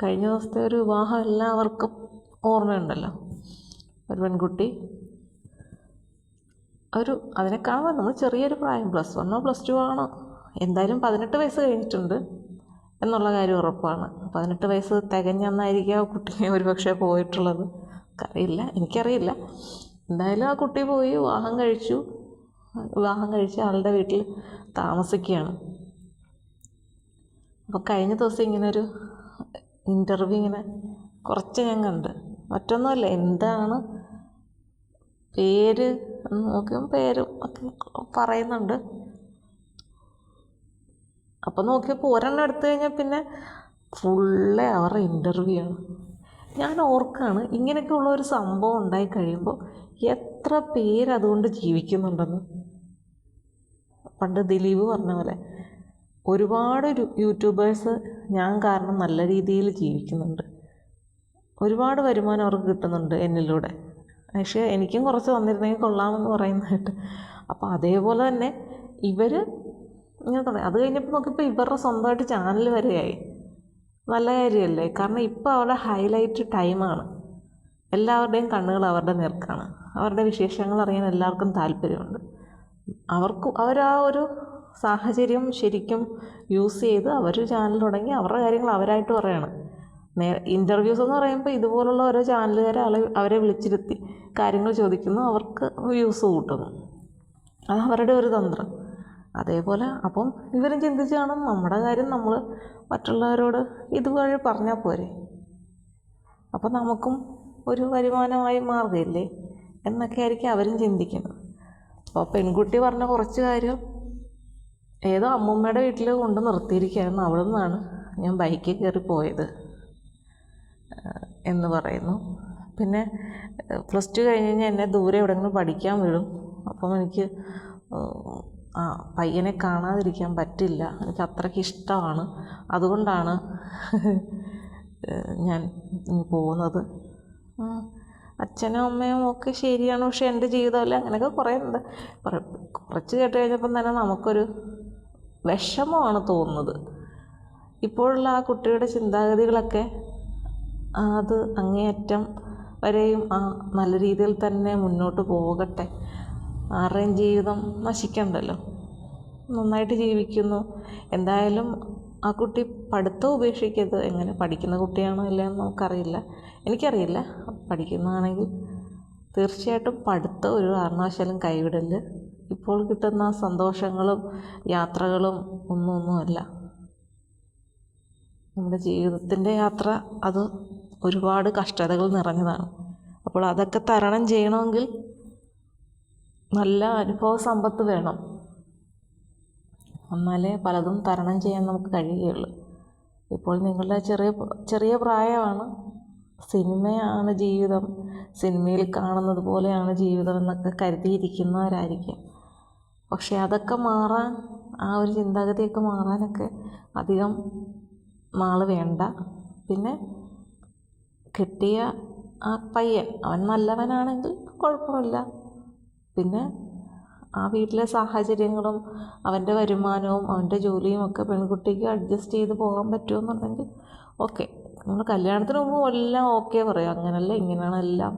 കഴിഞ്ഞ ദിവസത്തെ ഒരു വിവാഹം എല്ലാവർക്കും ഓർമ്മയുണ്ടല്ലോ. ഒരു പെൺകുട്ടി അതിനെ കാണുമ്പോൾ നമ്മൾ ചെറിയൊരു പ്രായം, +1 +2 ആണോ, എന്തായാലും 18 വയസ്സ് കഴിഞ്ഞിട്ടുണ്ട് എന്നുള്ള കാര്യം ഉറപ്പാണ്. 18 വയസ്സ് തികഞ്ഞെന്നായിരിക്കും ആ കുട്ടിയെ ഒരുപക്ഷെ പോയിട്ടുള്ളത്, എനിക്കറിയില്ല. എന്തായാലും ആ കുട്ടി പോയി വിവാഹം കഴിച്ച് ആളുടെ വീട്ടിൽ താമസിക്കുകയാണ്. അപ്പോൾ കഴിഞ്ഞ ദിവസം ഇങ്ങനൊരു ഇൻ്റർവ്യൂ കുറച്ച് ഞാൻ കണ്ട്. മറ്റൊന്നുമല്ല, എന്താണ് പേര് എന്ന് നോക്കിയപ്പോൾ പേരും ഒക്കെ പറയുന്നുണ്ട്. അപ്പം നോക്കിയപ്പോൾ ഒരെണ്ണം എടുത്തു കഴിഞ്ഞാൽ പിന്നെ ഫുള്ള് അവരുടെ ഇൻ്റർവ്യൂ ആണ്. ഞാൻ ഓർക്കാണ്, ഇങ്ങനെയൊക്കെ ഉള്ള ഒരു സംഭവം ഉണ്ടായി കഴിയുമ്പോൾ എത്ര പേര് അതുകൊണ്ട് ജീവിക്കുന്നുണ്ടെന്ന്. പണ്ട് ദിലീപ് പറഞ്ഞ പോലെ ഒരുപാട് യൂട്യൂബേഴ്സ് ഞാൻ കാരണം നല്ല രീതിയിൽ ജീവിക്കുന്നുണ്ട്, ഒരുപാട് വരുമാനം അവർക്ക് കിട്ടുന്നുണ്ട് എന്നിലൂടെ. പക്ഷേ എനിക്കും കുറച്ച് വന്നിരുന്നെങ്കിൽ കൊള്ളാമെന്ന് പറയുന്നതായിട്ട്. അപ്പോൾ അതേപോലെ തന്നെ ഇവർ ഇങ്ങനെ തുടങ്ങി. അത് കഴിഞ്ഞപ്പോൾ നോക്കിയപ്പോൾ ഇവരുടെ സ്വന്തമായിട്ട് ചാനൽ വരെയായി. നല്ല കാര്യമല്ലേ? കാരണം ഇപ്പോൾ അവരുടെ ഹൈലൈറ്റ് ടൈമാണ്. എല്ലാവരുടെയും കണ്ണുകൾ അവരുടെ നേർക്കാണ്. അവരുടെ വിശേഷങ്ങൾ അറിയാൻ എല്ലാവർക്കും താല്പര്യമുണ്ട്. അവരാ ഒരു സാഹചര്യം ശരിക്കും യൂസ് ചെയ്ത് അവർ ചാനൽ തുടങ്ങി അവരുടെ കാര്യങ്ങൾ അവരായിട്ട് പറയണം. ഇൻ്റർവ്യൂസ് എന്ന് പറയുമ്പോൾ ഇതുപോലുള്ള ഓരോ ചാനലുകാരെ അവരെ വിളിച്ചിരുത്തി കാര്യങ്ങൾ ചോദിക്കുന്നു, അവർക്ക് വ്യൂസ് കൂട്ടുന്നു. അത് അവരുടെ ഒരു തന്ത്രം. അതേപോലെ അപ്പം ഇവരും ചിന്തിച്ച് കാണും, നമ്മുടെ കാര്യം നമ്മൾ മറ്റുള്ളവരോട് ഇതുവഴി പറഞ്ഞാൽ പോരെ, അപ്പം നമുക്കും ഒരു വരുമാനമായി മാറുകയില്ലേ എന്നൊക്കെ ആയിരിക്കും അവരും ചിന്തിക്കുന്നത്. അപ്പോൾ പെൺകുട്ടി പറഞ്ഞ കുറച്ച് കാര്യം ഏതോ അമ്മൂമ്മയുടെ വീട്ടിൽ കൊണ്ട് നിർത്തിയിരിക്കുകയായിരുന്നു, അവിടെ നിന്നാണ് ഞാൻ ബൈക്കിൽ കയറി പോയത് എന്ന് പറയുന്നു. പിന്നെ +2 കഴിഞ്ഞ് കഴിഞ്ഞാൽ എന്നെ ദൂരെ എവിടെയെങ്കിലും പഠിക്കാൻ വിടും. അപ്പം എനിക്ക് പയ്യനെ കാണാതിരിക്കാൻ പറ്റില്ല, എനിക്ക് അത്രയ്ക്ക് ഇഷ്ടമാണ്, അതുകൊണ്ടാണ് ഞാൻ പോകുന്നത്. അച്ഛനും അമ്മയും ഒക്കെ ശരിയാണ്, പക്ഷേ എൻ്റെ ജീവിതമല്ല, അങ്ങനെയൊക്കെ കുറച്ച് കേട്ട് കഴിഞ്ഞപ്പം തന്നെ നമുക്കൊരു വിഷമമാണ് തോന്നുന്നത്. ഇപ്പോഴുള്ള ആ കുട്ടിയുടെ ചിന്താഗതികളൊക്കെ അത് അങ്ങേയറ്റം വരെയും നല്ല രീതിയിൽ തന്നെ മുന്നോട്ട് പോകട്ടെ. ആരുടെയും ജീവിതം നശിക്കണ്ടല്ലോ, നന്നായിട്ട് ജീവിക്കുന്നു. എന്തായാലും ആ കുട്ടി പഠിത്തം ഉപേക്ഷിക്കരുത്. എങ്ങനെ പഠിക്കുന്ന കുട്ടിയാണോ ഇല്ലയെന്ന് എനിക്കറിയില്ല. പഠിക്കുന്നതാണെങ്കിൽ തീർച്ചയായിട്ടും പഠിത്തം ഒരു കാരണവശാലും കൈവിടല്. ഇപ്പോൾ കിട്ടുന്ന സന്തോഷങ്ങളും യാത്രകളും ഒന്നുമല്ല നമ്മുടെ ജീവിതത്തിൻ്റെ യാത്ര. അത് ഒരുപാട് കഷ്ടതകൾ നിറഞ്ഞതാണ്. അപ്പോൾ അതൊക്കെ തരണം ചെയ്യണമെങ്കിൽ നല്ല അനുഭവ സമ്പത്ത് വേണം, എന്നാലേ പലതും തരണം ചെയ്യാൻ നമുക്ക് കഴിയുകയുള്ളൂ. ഇപ്പോൾ നിങ്ങളുടെ ചെറിയ പ്രായമാണ്, സിനിമയാണ് ജീവിതം, സിനിമയിൽ കാണുന്നത് പോലെയാണ് ജീവിതം എന്നൊക്കെ കരുതിയിരിക്കുന്നവരായിരിക്കും. പക്ഷേ അതൊക്കെ മാറാൻ, ആ ഒരു ചിന്താഗതിയൊക്കെ മാറാനൊക്കെ അധികം നാൾ വേണ്ട. പിന്നെ കിട്ടിയ ആ പയ്യൻ അവൻ നല്ലവനാണെങ്കിൽ കുഴപ്പമില്ല. പിന്നെ ആ വീട്ടിലെ സാഹചര്യങ്ങളും അവൻ്റെ വരുമാനവും അവൻ്റെ ജോലിയും ഒക്കെ പെൺകുട്ടിക്ക് അഡ്ജസ്റ്റ് ചെയ്ത് പോകാൻ പറ്റുമെന്നുണ്ടെങ്കിൽ ഓക്കെ. നമ്മൾ കല്യാണത്തിന് മുമ്പ് എല്ലാം ഓക്കെ പറയാം, അങ്ങനെയല്ല ഇങ്ങനെയാണ് എല്ലാം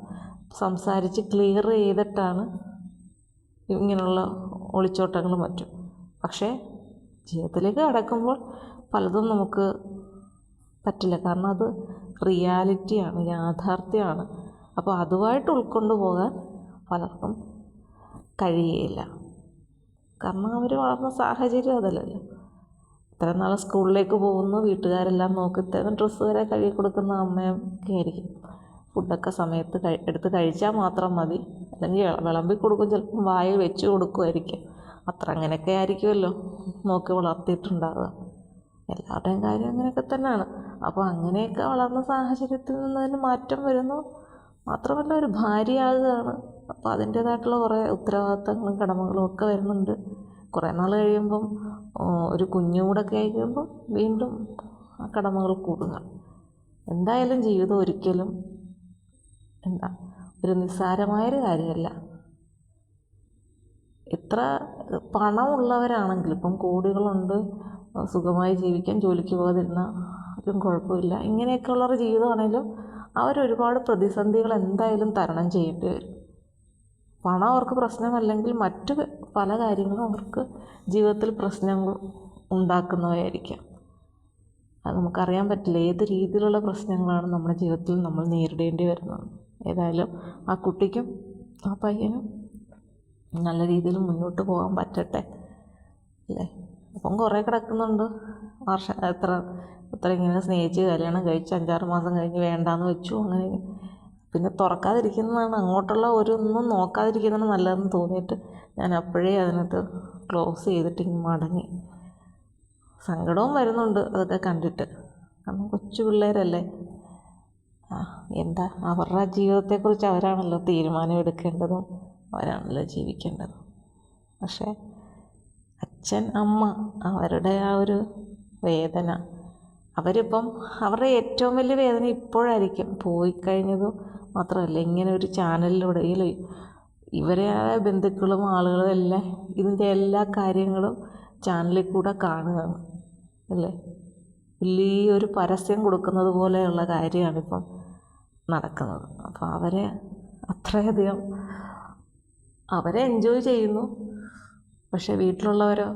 സംസാരിച്ച് ക്ലിയർ ചെയ്തിട്ടാണ് ഇങ്ങനെയുള്ള ഒളിച്ചോട്ടങ്ങളും മറ്റും. പക്ഷേ ജീവിതത്തിലേക്ക് കടക്കുമ്പോൾ പലതും നമുക്ക് പറ്റില്ല, കാരണം അത് റിയാലിറ്റിയാണ്, യാഥാർത്ഥ്യമാണ്. അപ്പോൾ അതുമായിട്ട് ഉൾക്കൊണ്ട് പോകാൻ പലർക്കും കഴിയുകയില്ല, കാരണം അവർ വളർന്ന സാഹചര്യം അതല്ലല്ലോ. ഇത്ര നാൾ സ്കൂളിലേക്ക് പോകുന്നു, വീട്ടുകാരെല്ലാം നോക്കി തരുന്ന, ഡ്രസ്സ് വരെ കഴുകി കൊടുക്കുന്ന അമ്മയൊക്കെ ആയിരിക്കും. ഫുഡൊക്കെ സമയത്ത് എടുത്ത് കഴിച്ചാൽ മാത്രം മതി, അല്ലെങ്കിൽ വിളമ്പി കൊടുക്കും, ചിലപ്പം വായിൽ വെച്ച് കൊടുക്കുമായിരിക്കും. അങ്ങനെയൊക്കെ ആയിരിക്കുമല്ലോ നോക്കി വളർത്തിയിട്ടുണ്ടാവുക. എല്ലാവരുടെയും കാര്യം അങ്ങനെയൊക്കെ തന്നെയാണ്. അപ്പോൾ അങ്ങനെയൊക്കെ വളർന്ന സാഹചര്യത്തിൽ നിന്നതിന് മാറ്റം വരുന്നു. മാത്രമല്ല ഒരു ഭാര്യയാകുകയാണ്, അപ്പോൾ അതിൻ്റേതായിട്ടുള്ള കുറേ ഉത്തരവാദിത്തങ്ങളും കടമകളും ഒക്കെ വരുന്നുണ്ട്. കുറേ നാൾ കഴിയുമ്പം ഒരു കുഞ്ഞുകൂടൊക്കെ ആയി കഴിയുമ്പം വീണ്ടും ആ കടമകൾ കൂടുക. എന്തായാലും ജീവിതം ഒരിക്കലും ഒരു നിസ്സാരമായൊരു കാര്യമല്ല. എത്ര പണമുള്ളവരാണെങ്കിലും, ഇപ്പം കോടികളുണ്ട്, സുഖമായി ജീവിക്കാൻ ജോലിക്ക് പോകാതിരുന്ന കുട്ടിക്കും കുഴപ്പമില്ല. ഇങ്ങനെയൊക്കെയുള്ളൊരു ജീവിതമാണെങ്കിലും അവരൊരുപാട് പ്രതിസന്ധികൾ എന്തായാലും തരണം ചെയ്യേണ്ടി വരും. പണം അവർക്ക് പ്രശ്നമല്ലെങ്കിൽ മറ്റു പല കാര്യങ്ങളും അവർക്ക് ജീവിതത്തിൽ പ്രശ്നങ്ങൾ ഉണ്ടാക്കുന്നവയായിരിക്കാം. അത് നമുക്കറിയാൻ പറ്റില്ല ഏത് രീതിയിലുള്ള പ്രശ്നങ്ങളാണ് നമ്മുടെ ജീവിതത്തിൽ നമ്മൾ നേരിടേണ്ടി വരുന്നത്. ഏതായാലും ആ കുട്ടിക്കും ആ പയ്യനും നല്ല രീതിയിൽ മുന്നോട്ട് പോകാൻ പറ്റട്ടെ അല്ലേ. അപ്പം കുറേ കിടക്കുന്നുണ്ട് എത്ര ഇങ്ങനെ സ്നേഹിച്ച് കല്യാണം കഴിച്ച് 5-6 മാസം കഴിഞ്ഞ് വേണ്ടാന്ന് വെച്ചു. അങ്ങനെ പിന്നെ തുറക്കാതിരിക്കുന്നതാണ്, അങ്ങോട്ടുള്ള ഒന്നും നോക്കാതിരിക്കുന്നതാണ് നല്ലതെന്ന് തോന്നിയിട്ട് ഞാൻ അപ്പോഴേ അതിനകത്ത് ക്ലോസ് ചെയ്തിട്ട് ഇങ്ങ് മടങ്ങി. സങ്കടവും വരുന്നുണ്ട് അതൊക്കെ കണ്ടിട്ട്, കാരണം കൊച്ചു പിള്ളേരല്ലേ. എന്താ അവരുടെ ജീവിതത്തെക്കുറിച്ച് അവരാണല്ലോ തീരുമാനം എടുക്കേണ്ടതും അവരാണല്ലോ ജീവിക്കേണ്ടതും. പക്ഷേ അച്ഛൻ അമ്മ അവരുടെ ആ ഒരു വേദന, അവരിപ്പം അവരുടെ ഏറ്റവും വലിയ വേദന ഇപ്പോഴായിരിക്കും. പോയിക്കഴിഞ്ഞതും മാത്രമല്ല, ഇങ്ങനെ ഒരു ചാനലിലൂടെ ഇവരെ ബന്ധുക്കളും ആളുകളും എല്ലാം ഇതിൻ്റെ എല്ലാ കാര്യങ്ങളും ചാനലിൽ കൂടെ കാണുകയാണ് അല്ലേ. വലിയൊരു പരസ്യം കൊടുക്കുന്നത് പോലെയുള്ള കാര്യമാണിപ്പം നടക്കുന്നത്. അപ്പോൾ അത്രയധികം അവരെ എൻജോയ് ചെയ്യുന്നു. പക്ഷേ വീട്ടിലുള്ളവരോ,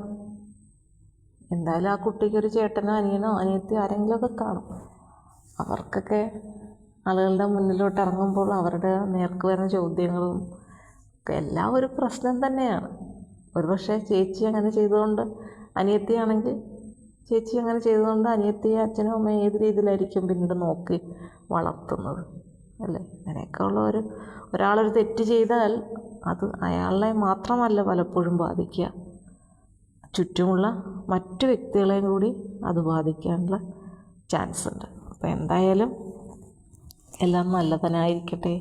എന്തായാലും ആ കുട്ടിക്കൊരു ചേട്ടനോ അനിയനോ അനിയത്തിയോ ആരെങ്കിലുമൊക്കെ കാണും. അവർക്കൊക്കെ ആളുകളുടെ മുന്നിലോട്ട് ഇറങ്ങുമ്പോൾ അവരുടെ നേർക്ക് വരുന്ന ചോദ്യങ്ങളും ഒക്കെ എല്ലാം ഒരു പ്രശ്നം തന്നെയാണ്. ഒരുപക്ഷെ ചേച്ചി അങ്ങനെ ചെയ്തുകൊണ്ട്, അനിയത്തിയാണെങ്കിൽ ചേച്ചി അങ്ങനെ ചെയ്തുകൊണ്ട് അനിയത്തിയെ അച്ഛനും അമ്മയും ഏത് രീതിയിലായിരിക്കും പിന്നീട് നോക്കി വളർത്തുന്നത് അല്ലേ. അങ്ങനെയൊക്കെ ഉള്ള ഒരാളൊരു തെറ്റ് ചെയ്താൽ അത് അയാളെ മാത്രമല്ല പലപ്പോഴും ബാധിക്കുക, ചുറ്റുമുള്ള മറ്റു വ്യക്തികളെയും കൂടി അത് ബാധിക്കാനുള്ള ചാൻസ് ഉണ്ട്. അപ്പോൾ എന്തായാലും എല്ലാം നല്ലതിനായിരിക്കട്ടെ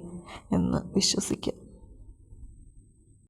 എന്ന് വിശ്വസിക്കുക.